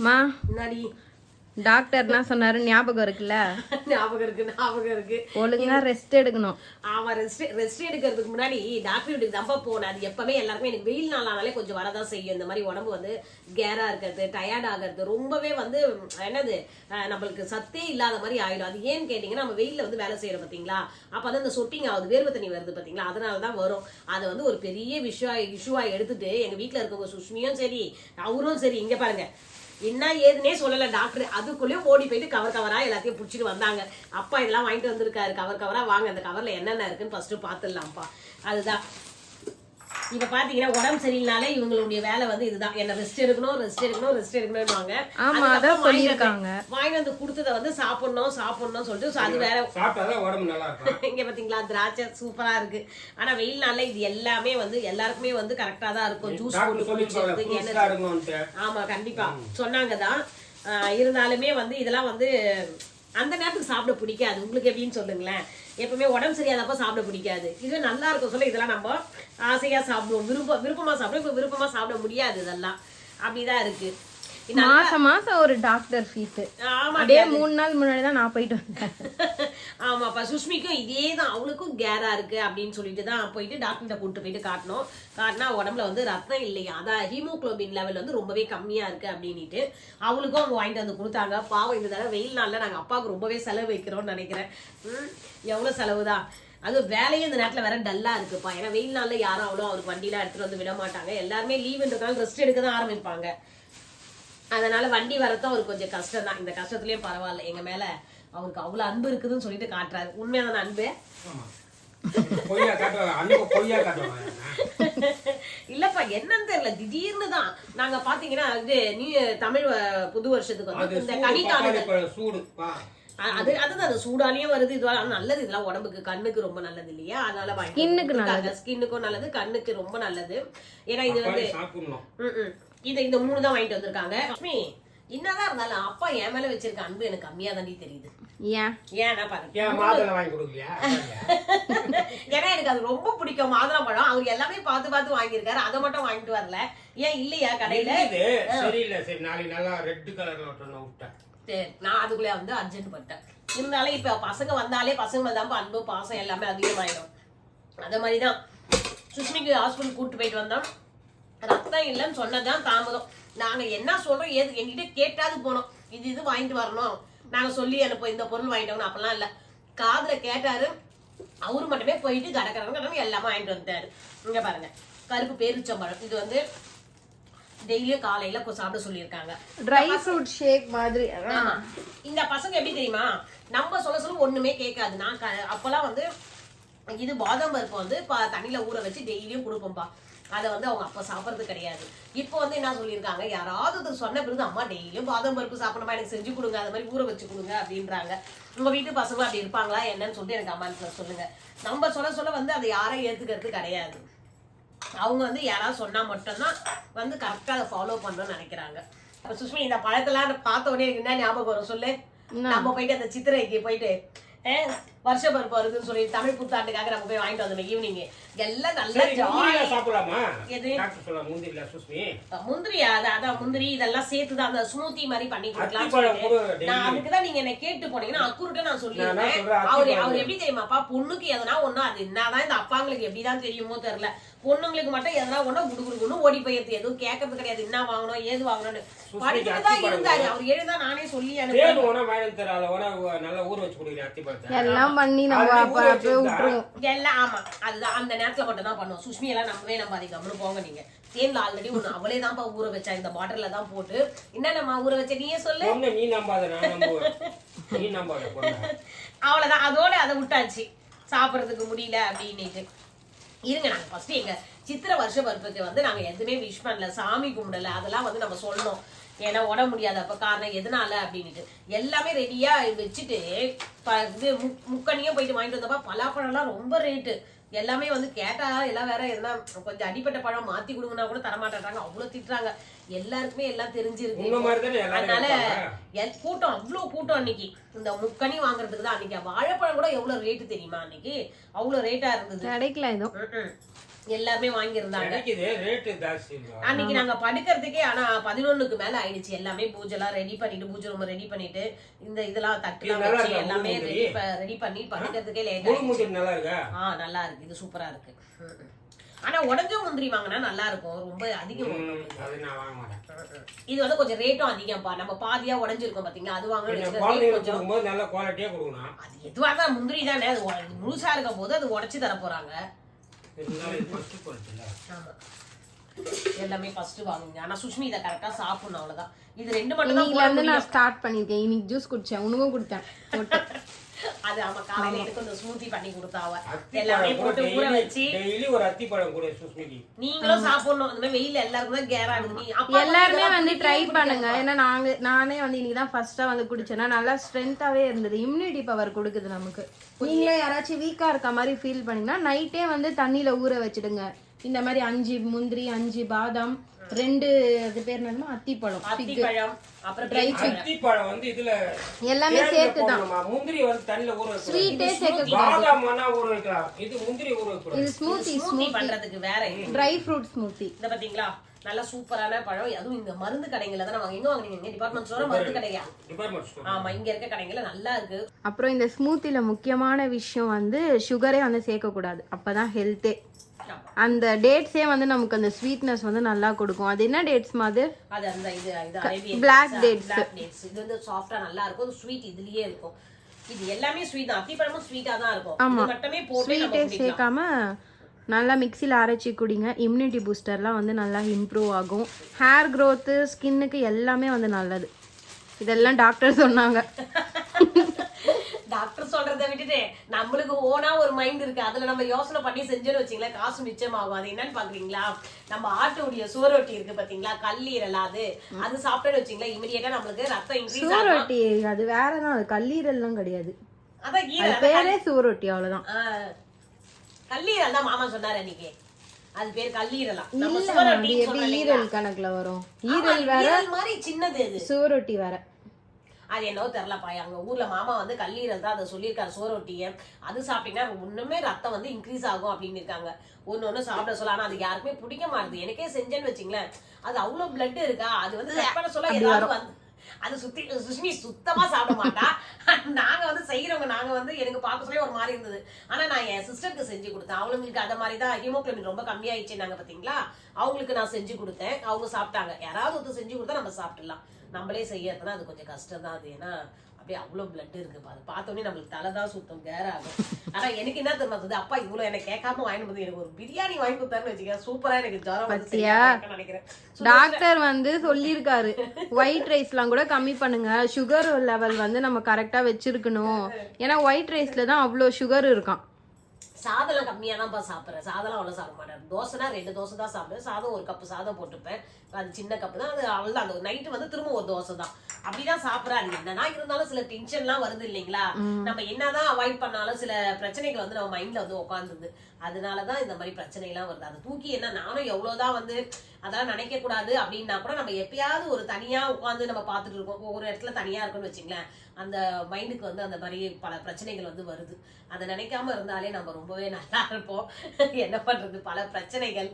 மா முன்னாடி டாக்டர் என்ன சொன்னாரு ஞாபகம் இருக்குல்ல? ஞாபகம் இருக்கு. ஒழுங்கா ரெஸ்ட் எடுக்கணும். ஆமா, ரெஸ்ட் எடுக்கிறதுக்கு முன்னாடி டாக்டர் வீட்டுக்கு தம்பா போனேன். அது எப்பவுமே எல்லாருமே எனக்கு வெயில் நாளானாலே கொஞ்சம் வரதான் செய்யும். இந்த மாதிரி உடம்பு வந்து கேரா இருக்கிறது, டயர்ட் ஆகிறது, ரொம்பவே வந்து என்னது நம்மளுக்கு சத்தே இல்லாத மாதிரி ஆயிடும். அது ஏன்னு கேட்டீங்கன்னா, நம்ம வெயில்ல வந்து வேலை செய்யறோம் பாத்தீங்களா, அப்ப வந்து இந்த சொட்டிங் ஆகுது, வேர்வை தண்ணி வருது பாத்தீங்களா, அதனாலதான் வரும். அதை வந்து ஒரு பெரிய இஷ்யூவா எடுத்துட்டு எங்க வீட்டுல இருக்கவங்க சுஷ்மியும் சரி அவரும் சரி, இங்க பாருங்க என்ன ஏதுன்னே சொல்லல டாக்டர். அதுக்குள்ளேயும் ஓடி போயிட்டு கவரா எல்லாத்தையும் பிடிச்சிட்டு வந்தாங்க. அப்பா இதெல்லாம் வாங்கிட்டு வந்திருக்காரு, கவரா வாங்க, அந்த கவர்ல என்னென்ன இருக்குன்னு ஃபர்ஸ்ட் பாத்துடலாம்ப்பா. அதுதான் இப்ப பாத்தீங்கன்னா உடம்பு சரியில்லைனாலே இவங்களுடைய வேலை வந்து இதுதான், என்ன ரெஸ்ட் எடுக்கணும். வாங்கி வந்து கொடுத்ததை வந்து சாப்பிடணும் சொல்லிட்டு அது வேற உடம்பு நல்லா இருக்கும். இங்க பாத்தீங்களா திராட்சை சூப்பரா இருக்கு. ஆனா வெயில் நாள்ல இது எல்லாமே வந்து எல்லாருக்குமே வந்து கரெக்டா தான் இருக்கும். ஜூஸ் போட்டு ஆமா கண்டிப்பா சொன்னாங்கதான். இருந்தாலுமே வந்து இதெல்லாம் வந்து அந்த நேரத்துக்கு சாப்பிட பிடிக்காது. உங்களுக்கு எப்படின்னு சொல்லுங்களேன். எப்பவுமே உடம்பு சரியாதப்ப சாப்பிட பிடிக்காது. இது நல்லா இருக்கும் சொல்ல இதெல்லாம் நம்ம ஆசையா சாப்பிடுவோம், விருப்பமா சாப்பிடுவோம். இப்ப விருப்பமா சாப்பிட முடியாது. இதெல்லாம் அப்படிதான் இருக்கு. மாசம் ஒரு டாக்டர் ஃபீஸ். ஆமா, அதே 3 நாள் முன்னாடி தான் நான் போயிட்டு வந்தேன். ஆமாப்பா, சுஷ்மிக்கும் இதேதான், அவளுக்கும் கேரா இருக்கு அப்படின்னு சொல்லிட்டு தான் போயிட்டு டாக்டர்கிட்ட கூட்டு போயிட்டு காட்டினா உடம்புல வந்து ரத்தம் இல்லையா, அதான் ஹீமோகுளோபின் லெவல் வந்து ரொம்பவே கம்மியா இருக்கு அப்படின்ட்டு அவளுக்கும் அவங்க வாங்கிட்டு வந்து கொடுத்தாங்க. பாவம் இந்த தடவை வெயில் நாள்ல நாங்க அப்பாவுக்கு ரொம்பவே செலவு வைக்கிறோம்னு நினைக்கிறேன். எவ்வளவு செலவுதான். அது வேலையும் இந்த நேரத்துல வேற டல்லா இருக்குப்பா. ஏன்னா வெயில் நாள்ல யாரும் அவ்வளோ அவருக்கு வண்டிலாம் எடுத்துட்டு வந்து விட மாட்டாங்க. எல்லாருமே லீவுன்றதுனால ரெஸ்ட் எடுக்க தான் ஆரம்பிப்பாங்க. அதனால வண்டி வரத்தான் அவருக்கு கொஞ்சம் கஷ்டம் தான். இந்த கஷ்டத்துலயும் பரவாயில்ல, எங்க மேல அவருக்கு அவ்வளவு அன்பு இருக்குதுன்னு சொல்லிட்டு காட்டுறாரு. உண்மையான அன்பு இல்லப்பா, என்னன்னு தெரியல, திடீர்னு தான் நாங்க பாத்தீங்கன்னா இது தமிழ் புது வருஷத்துக்கு வந்து இந்த கனிக்காணுகள் சூடு அதுதான் அந்த சூடாலையும் வருது. இதுவாக நல்லது, இதெல்லாம் உடம்புக்கு கண்ணுக்கு ரொம்ப நல்லது இல்லையா, அதனால ஸ்கின்னுக்கும் நல்லது, கண்ணுக்கு ரொம்ப நல்லது. ஏன்னா இது வந்து இந்த 3 தான் வாங்கிட்டு வந்திருக்காங்க. லட்சுமி என்னதான் இருந்தாலும் அப்பா என் மேல வச்சிருக்க அன்பு எனக்கு கம்மியா தாண்டி தெரியுது. ஏன்னா பாருங்க, ஏன்னா எனக்கு அது ரொம்ப பிடிக்கும் மாதுளம் பழம். அவர் எல்லாமே பார்த்து வாங்கியிருக்காரு, அதை மட்டும் வாங்கிட்டு வரல. ஏன் இல்லையா கடையில? நான் அதுக்குள்ளே வந்து அர்ஜென்ட் பட்டேன். இருந்தாலும் இப்ப பசங்க வந்தாலே பசங்க தான் அன்பு பாசம் எல்லாமே அதிகமாயிடும். அதே மாதிரிதான் சுஷ்மிக்கு ஹாஸ்பிட்டல் கூப்பிட்டு போயிட்டு வந்தோம். ரத்தம் இல்லைன்னு சொன்னதான் தாமதம். நாங்க என்ன சொல்றோம் ஏது என்கிட்ட கேட்டாது போனோம், இது வாங்கிட்டு வரணும், நாங்க சொல்லி அனுப்போம் இந்த பொருள் வாங்கிட்டோம். அப்பெல்லாம் இல்ல, காதுல கேட்டாரு, அவரு மட்டுமே போயிட்டு கடற்கரை எல்லாமே வாங்கிட்டு வந்துட்டாரு. இங்க பாருங்க, கருப்பு பேரிச்சம்பழம். இது வந்து டெய்லியும் காலையில சாப்பிட சொல்லியிருக்காங்க. ட்ரை ஃப்ரூட் ஷேக் மாதிரி. இந்த பசங்க எப்படி தெரியுமா, நம்ம சொல்ல ஒண்ணுமே கேட்காது. நான் அப்பெல்லாம் வந்து இது பாதாம் பருப்பு வந்து தண்ணியில ஊற வச்சு டெய்லியும் கொடுப்போம்பா. அதை வந்து அவங்க அப்பா சாப்பிட்றது கிடையாது. இப்போ வந்து என்ன சொல்லியிருக்காங்க, யாராவது சொன்ன பிறகு அம்மா டெய்லியும் பாதாம் பருப்பு சாப்பிடணுமா, எனக்கு செஞ்சு கொடுங்க, அது மாதிரி ஊற வச்சு கொடுங்க அப்படின்றாங்க. உங்க வீட்டு பசங்க அப்படி இருப்பாங்களா என்னன்னு சொல்லிட்டு எனக்கு கமெண்ட்ல சொல்லுங்க. நம்ம சொல்ல வந்து அதை யாரும் ஏத்துக்கிறது கிடையாது. அவங்க வந்து யாராவது சொன்னா மட்டும்தான் வந்து கரெக்டா அதை ஃபாலோ பண்ணணும்னு நினைக்கிறாங்க. சுஷ்மி, இந்த பழத்தெல்லாம் பார்த்த உடனே எனக்கு என்ன ஞாபகம் வரும் சொல்லு? நம்ம போயிட்டு அந்த சித்திரைக்கு போயிட்டு வருஷ பருப்பு வருதுன்னு சொல்லி தமிழ் புத்தாண்டுக்காக நம்ம போய் வாங்கிட்டு வந்தோம் ஈவினிங். எல்லாம் நல்லா முந்திரியா, அதான் முந்திரி இதெல்லாம் சேர்த்துதான் அந்த ஸ்மூத்தி மாதிரி பண்ணி கொடுக்கலாம். நான் அதுக்குதான் நீங்க என்ன கேட்டு போனீங்கன்னா அக்குருட்ட நான் சொல்லிடுறேன். அவர் எப்படி தெரியுமாப்பா, பொண்ணுக்கு எதனா ஒண்ணு, அது என்னதான் இந்த அப்பாங்களுக்கு எப்படிதான் தெரியுமோ தெரியல, பொண்ணுங்களுக்கு மட்டும் எதனா ஒண்ணு குடுக்குன்னு ஓடி போயிடுது. எதுவும் கேட்கறது கிடையாது, என்ன வாங்கணும் ஏது வாங்கணும்னு படிச்சுதான் இருந்தாரு. அவர் எழுதா நானே சொல்லி எல்லாம் பண்ணி எல்லாம். ஆமா, அதுதான் அந்த நேரத்துல மட்டும் தான் பண்ணுவோம். சுஷ்மி எல்லாம் நம்பவே கம்முன்னு போங்க. நீங்க தேன்ல ஆல்ரெடி ஒண்ணு அவளே தான்ப்பா ஊற வச்சா, இந்த பாட்டில தான் போட்டு. என்ன நம்ம ஊற வச்ச நீயே சொல்லு. அவ்வளவுதான், அதோட அதை விட்டாச்சு, சாப்பிடறதுக்கு முடியல அப்படின்னுட்டு. இருங்க, நாங்க ஃபர்ஸ்ட் எங்க சித்திரை வருஷ பருப்புக்கு வந்து நாங்க எதுவுமே விஷ் பண்ணல, சாமி கும்பிடல. அதெல்லாம் வந்து நம்ம சொல்லணும், ஏன்னா உடம்பு முடியாத அப்ப காரணம் எதனால அப்படின்னுட்டு எல்லாமே ரெடியா வச்சுட்டு இது முக்கணியும் போயிட்டு வாங்கிட்டு வந்தப்ப பலாப்பழம் எல்லாம் ரொம்ப ரேட்டு. எல்லாமே வந்து கேட்டா எல்லாம் வேற எதனா கொஞ்சம் அடிப்பட்ட பழம் மாத்தி கொடுங்கன்னா கூட தரமாட்டாங்க, அவ்வளவு திட்டுறாங்க. எல்லாருக்குமே எல்லாம் தெரிஞ்சிருக்கு. அதனால கூட்டம், அவ்வளவு கூட்டம் அன்னைக்கு இந்த முக்கணி வாங்குறதுக்கு தான். அன்னைக்கு வாழைப்பழம் கூட எவ்வளவு ரேட்டு தெரியுமா, அன்னைக்கு அவ்வளவு ரேட்டா இருந்தது, கிடைக்கல. எல்லாருமே வாங்கியிருந்தாங்க. ரேட்டு ஜாஸ்தி. அன்னைக்கு நாங்க படுக்கிறதுக்கே ஆனா 11க்கு மேல ஆயிடுச்சு. எல்லாமே பூஜை எல்லாம் ரெடி பண்ணிட்டு, பூஜை ரூம் ரெடி பண்ணிட்டு, இந்த இதெல்லாம் தட்டுலாம் வச்சு எல்லாமே ரெடி பண்ணி படுக்கிறதுக்கே லேட் ஆயிடுச்சு. நல்லா இருக்கா? நல்லா இருக்கு, இது சூப்பரா இருக்கு. ஆனா உடஞ்ச முந்திரி வாங்கினா நல்லா இருக்கும், ரொம்ப அதிகம். இது வந்து கொஞ்சம் ரேட்டும் அதிகம்ப்பா. நம்ம பாதியா உடஞ்சிருக்கோம் பாத்தீங்களா, அது வாங்கணும். நல்ல குவாலிட்டியா கொடுக்கணும். அது எதுவா தான் முந்திரி தானே, அது முழுசா இருக்கும் போது அது உடைச்சு தர போறாங்க. எல்லாமே ஃபர்ஸ்ட் வாங்குங்க. ஆனா சுஷ்மி இத கரெக்ட்டா சாப்பிடணும், அவ்வளவுதான். இது ரெண்டு மட்டும் தான் இன்னைக்கு நான் ஸ்டார்ட் பண்ணிருக்கேன். இன்னைக்கு ஜூஸ் குடிச்சேன், உனக்கும் கொடுத்தேன். அது ஆமா, காலையில எனக்கு கொஞ்சம் ஸ்மூத்தி பண்ணி கொடுத்தாவ. எல்லாமே போட்டு ஊற வச்சு டெய்லி ஒரு அத்திப்பழம் கூட சுஷ்மிக்கு. நீங்களும் சாப்பிடணும். இந்த வெயில்ல எல்லாருக்கும் தான் கேரா ஆகுது. எல்லாருமே வந்து ட்ரை பண்ணுங்க. ஏன்னா நானே வந்து இன்னைக்கு தான் ஃபர்ஸ்டா வந்து குடிச்சேன்னா நல்லா ஸ்ட்ரென்த்தாவே இருந்தது. இம்யூனிட்டி பவர் கொடுக்குது நமக்கு. நீங்களே யாராச்சும் வீக்கா இருக்க மாதிரி ஃபீல் பண்ணீங்கன்னா நைட்டே வந்து தண்ணியில ஊற வச்சிடுங்க. இந்த மாதிரி 5 முந்திரி, 5 பாதாம், 2 அது பேர் என்னன்னா அத்திப்பழம், அப்புறம் அத்திப்பழம் வந்து இதுல எல்லாமே சேர்த்து தான். முந்திரி வந்து தண்ணில ஊற வைக்கலாம். ஸ்வீட்டே சேர்க்க கூடாது. பாதாம் மண்ணா ஊற வைக்கலாம். இது முந்திரி ஊற வைக்கலாம். இது ஸ்மூத்தி பண்றதுக்கு வேற ட்ரை ஃப்ரூட் ஸ்மூத்தி. இத பாத்தீங்களா, நல்ல சூப்பரான பழம். அதுவும் இந்த மருந்து கடைங்கள்ல தான் வாங்க. எங்க வாங்குனீங்க? டிபார்ட்மெண்ட் ஸ்டோர், மருந்து கடையா? Department store. ஆமா, இங்க இருக்க கடைங்கள்ல நல்லா இருக்கு. அப்புறம் இந்த ஸ்மூத்தில முக்கியமான விஷயம் வந்து சுகரே வந்து சேர்க்க கூடாது. அப்பதான் ஹெல்த்தே. அந்த டேட்ஸே வந்து நமக்கு அந்த ஸ்வீட்னஸ் வந்து நல்லா கொடுக்கும். அது என்ன டேட்ஸ் மாதிரி? அது அந்த இது அரேபியன் பிளாக் டேட்ஸ். இது வந்து சாஃப்ட்டா நல்லா இருக்கும். ஸ்வீட் இதுலயே இருக்கும். இது எல்லாமே ஸ்வீட் தான். அத்திப்பழமும் ஸ்வீட்டா தான் இருக்கும். இது மட்டுமே போட்டு ஸ்வீட்டே சேர்க்காம நல்லா மிக்சியில் அரைச்சி குடிங்க. இம்யூனிட்டி பூஸ்டர்லாம் வந்து நல்லா இம்ப்ரூவ் ஆகும். ஹேர் க்ரோத்து, ஸ்கின்னுக்கு எல்லாமே வந்து நல்லது. இதெல்லாம் டாக்டர் சொன்னாங்க. டாக்டர் சொல்றதை விட்டுட்டு நம்மளுக்கு ஓனா ஒரு மைண்ட் இருக்கு. அதுல நம்ம யோசனை பண்ணி செஞ்சோன்னு வச்சுங்களேன், காசு மிச்சமாகும். அது என்னன்னு பாக்குறீங்களா, நம்ம ஆட்டுடைய சுவரொட்டி இருக்கு பாத்தீங்களா, கல்லீரல். அது சாப்பிட்டோன்னு வச்சுங்களேன், இமிடியேட்டா நம்மளுக்கு ரத்தம் இன்க்ரீஸ் ஆகும். சுவரொட்டி அது வேறதான், அது கல்லீரல்லாம் கிடையாது. அதான் பேரே சுவரொட்டி, அவ்வளவுதான். கல்லீரல் தான் மாமா சொன்னாரு அன்னைக்கு. அது பேர் கல்லீரலா? ஈரல் கணக்குல வரும். ஈரல் வேற மாதிரி சின்னது, இது சுவரொட்டி வேற. அது என்னவோ தெரியலப்பா. அங்க ஊர்ல மாமா வந்து கல்லீரல் தான் அதை சொல்லியிருக்காரு, சோரொட்டிய. அது சாப்பிட்டீங்கன்னா ஒண்ணுமே ரத்தம் வந்து இன்க்ரீஸ் ஆகும் அப்படின்னு இருக்காங்க. ஒண்ணு சாப்பிட சொல்ல. ஆனா அது யாருக்குமே பிடிக்க மாட்டுது. எனக்கே செஞ்சேன்னு வச்சுங்களேன், அது அவ்வளவு பிளட் இருக்கா, அது வந்து கற்பனை சொல்ல ஏதாவது வந்து அது சுஷ்மி சுத்தமா சாப்பிட மாட்டா. நாங்க வந்து செய்யறவங்க, நாங்க வந்து எனக்கு பார்க்க சொல்லி ஒரு மாதிரி இருந்தது. ஆனா நான் என் சிஸ்டருக்கு செஞ்சு கொடுத்தேன். அவங்களுக்கு அந்த மாதிரி தான் ஹீமோகுளோபின் ரொம்ப கம்மியாயிடுச்சு நாங்க பாத்தீங்களா, அவங்களுக்கு நான் செஞ்சு கொடுத்தேன். அவங்க சாப்பிட்டாங்க. யாராவது ஒருத்தர் செஞ்சு கொடுத்தா நம்ம சாப்பிடலாம். நம்மளே செய்யறதுன்னா அது கொஞ்சம் கஷ்டம் தான். அது ஏன்னா அப்படியே அவ்வளவு பிளட் இருக்கு. அது பார்த்தோன்னே நம்மளுக்கு தலைதான் சுத்தம், கேர ஆகும். ஆனா எனக்கு என்ன தெரியாது, அப்பா இவ்வளவு எனக்கு கேட்காம வாங்கிட்டு வந்து எனக்கு ஒரு பிரியாணி வாங்கி கொடுத்தாருன்னு வச்சுக்க, சூப்பரா எனக்கு ஜுரம் நினைக்கிறேன். டாக்டர் வந்து சொல்லியிருக்காரு, ஒயிட் ரைஸ்லாம் கூட கம்மி பண்ணுங்க, சுகர் லெவல் வந்து நம்ம கரெக்டா வச்சிருக்கணும். ஏன்னா ஒயிட் ரைஸ்ல தான் அவ்வளோ சுகர் இருக்கான். சாதம்லாம் கம்மியா தான்ப்பா சாப்பிட்றேன். சாதம்லாம் அவ்வளோ சாப்பிட மாட்டேன். தோசைனா 2 தோசை தான் சாப்பிடுவேன். சாதம் 1 கப்பு சாதம் போட்டுப்பேன். அது சின்ன கப்பு தான். அது அவ்வளோதான். அந்த நைட்டு வந்து திரும்ப ஒரு தோசை தான். அப்படிதான் சாப்பிட்றேன். என்னன்னா இருந்தாலும் சில டென்ஷன்லாம் வருது இல்லைங்களா, நம்ம என்னதான் அவாய்ட் பண்ணாலும் சில பிரச்சனைகள் வந்து நம்ம மைண்ட்ல வந்து உட்காந்துருது. அதனாலதான் இந்த மாதிரி பிரச்சனை எல்லாம் வருது. அதை தூக்கி என்ன, நானும் எவ்வளவுதான் வந்து அதெல்லாம் நினைக்க கூடாது அப்படின்னா கூட நம்ம எப்பயாவது ஒரு தனியா உட்காந்து நம்ம பார்த்துட்டு இருக்கோம். ஒரு இடத்துல தனியா இருக்குன்னு வச்சுங்களேன், அந்த மைண்டுக்கு வந்து அந்த மாதிரி பல பிரச்சனைகள் வந்து வருது. அதை நினைக்காம இருந்தாலே நம்ம ரொம்பவே நல்லா இருப்போம். என்ன பண்றது, பல பிரச்சனைகள்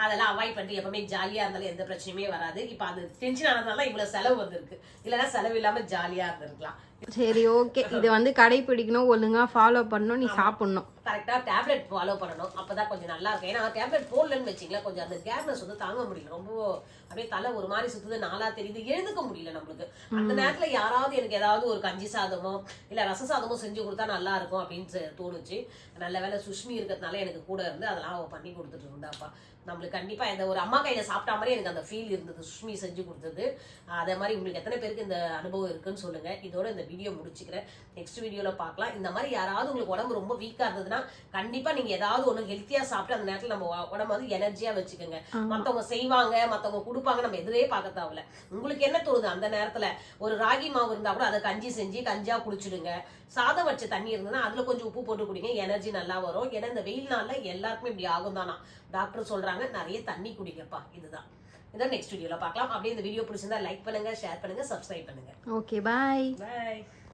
அதெல்லாம் அவாய்ட் பண்ணி எப்பவுமே ஜாலியா இருந்தாலும் எந்த பிரச்சனையுமே வராது. இப்ப அது டென்ஷன் ஆனதுனால இவ்வளவு செலவு வந்திருக்கு. இல்லைன்னா செலவு இல்லாம ஜாலியா இருந்திருக்கலாம். சரி, ஓகே. இது வந்து கடைபிடிக்கணும், ஒழுங்கா ஃபாலோ பண்ணணும், நீ சாப்பிடணும், கரெக்டா டேப்லெட் ஃபாலோ பண்ணணும். அப்பதான் கொஞ்சம் நல்லா இருக்கும். ஏன்னா டேப்லெட் போடலன்னு வச்சிங்களேன், கொஞ்சம் அந்த கேர்னஸ் வந்து தாங்க முடியல. ரொம்ப அப்படியே தலை ஒரு மாதிரி சுத்துது, நாளா தெரியுது, எழுதுக்க முடியல நம்மளுக்கு. அந்த நேரத்துல யாராவது எனக்கு ஏதாவது ஒரு கஞ்சி சாதமோ இல்ல ரச சாதமோ செஞ்சு கொடுத்தா நல்லா இருக்கும் அப்படின்னு தோணுச்சு. நல்ல வேலை சுஷ்மி இருக்கிறதுனால எனக்கு கூட இருந்து அதெல்லாம் அவ பண்ணி கொடுத்துட்டு இருந்தாப்பா. நம்மளுக்கு கண்டிப்பா இந்த ஒரு அம்மா கையில சாப்பிட்டா மாதிரி எனக்கு அந்த ஃபீல் இருந்தது, சுஷ்மி செஞ்சு கொடுத்தது. அதே மாதிரி உங்களுக்கு எத்தனை பேருக்கு இந்த அனுபவம் இருக்குன்னு சொல்லுங்க. இதோட இந்த வீடியோ முடிச்சுக்கிறேன். நெக்ஸ்ட் வீடியோல பார்க்கலாம். இந்த மாதிரி யாராவது உங்களுக்கு உடம்பு ரொம்ப வீக்கா இருந்ததுன்னா கண்டிப்பா நீங்க ஏதாவது ஒண்ணு ஹெல்த்தியா சாப்பிட்டு அந்த நேரத்துல நம்ம உடம்பு வந்து எனர்ஜியா வச்சுக்கோங்க. மத்தவங்க செய்வாங்க, மத்தவங்க கொடுப்பாங்க, நம்ம எதுவே பார்க்க தேவையில்ல. உங்களுக்கு என்ன தோணுது அந்த நேரத்துல, ஒரு ராகி மாவு இருந்தா கூட அதை கஞ்சி செஞ்சு கஞ்சியா குடிச்சிடுங்க. சாதம் வச்ச தண்ணி இருந்ததுன்னா அதுல கொஞ்சம் உப்பு போட்டு குடிங்க, எனர்ஜி நல்லா வரும். ஏன்னா இந்த வெயில் நாள்ல எல்லாருக்குமே இப்படி ஆகும் தானா, டாக்டர் சொல்றாங்க. நிறைய தண்ணி குடிங்கப்பா. இதுதான் இதான் நெக்ஸ்ட் வீடியோல பார்க்கலாம். அப்படியே இந்த வீடியோ பிடிச்சிருந்தா லைக் பண்ணுங்க, ஷேர் பண்ணுங்க, சப்ஸ்கிரைப் பண்ணுங்க. ஓகே, பாய் பாய்.